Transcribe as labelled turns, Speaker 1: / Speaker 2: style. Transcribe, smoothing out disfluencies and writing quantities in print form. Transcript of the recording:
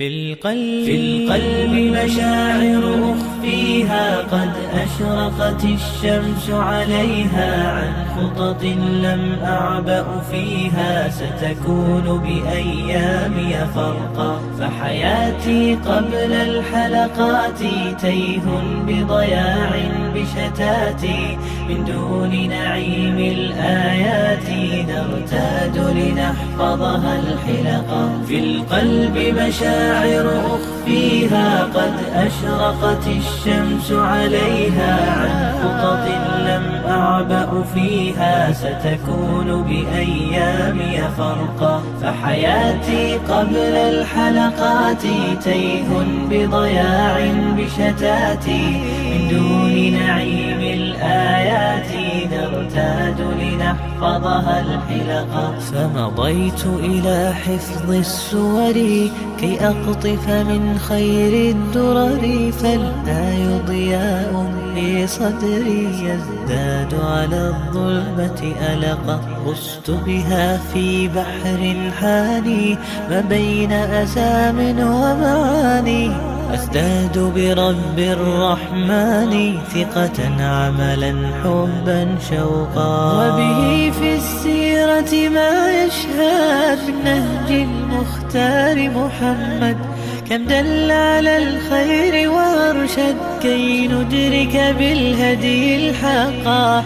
Speaker 1: في القلب مشاعر أخفيها، قد أشرقت الشمس عليها. عن خطط لم أعبأ فيها، ستكون بأيامي فرقا. فحياتي قبل الحلقات تيه بضياع بشتاتي، من دون نعيم الآيات نرتاد لنحفظها الحلقا. في القلب مشاعر أخفيها، قد أشرقت الشمس عليها. عن خطط لم أعبأ فيها، ستكون بأيامي فرقا. فحياتي قبل الحلقات تيه بضياع بشتاتي، من دون نعيم الآيات نرتاد لنحفظها الحلقا. فمضيت إلى حفظ السور كي أقطف من خير الدرر، فالآي ضياء في صدري يزداد على الظلمة ألقا. غصت بها في بحر حاني ما بين أسام ومعاني، أزداد برب الرحمن ثقة عملا حبا شوقا. وبه في السيرة ما يشهد من نهج المختار محمد، كم دل على الخير وارشد كي ندرك بالهدي الحقا.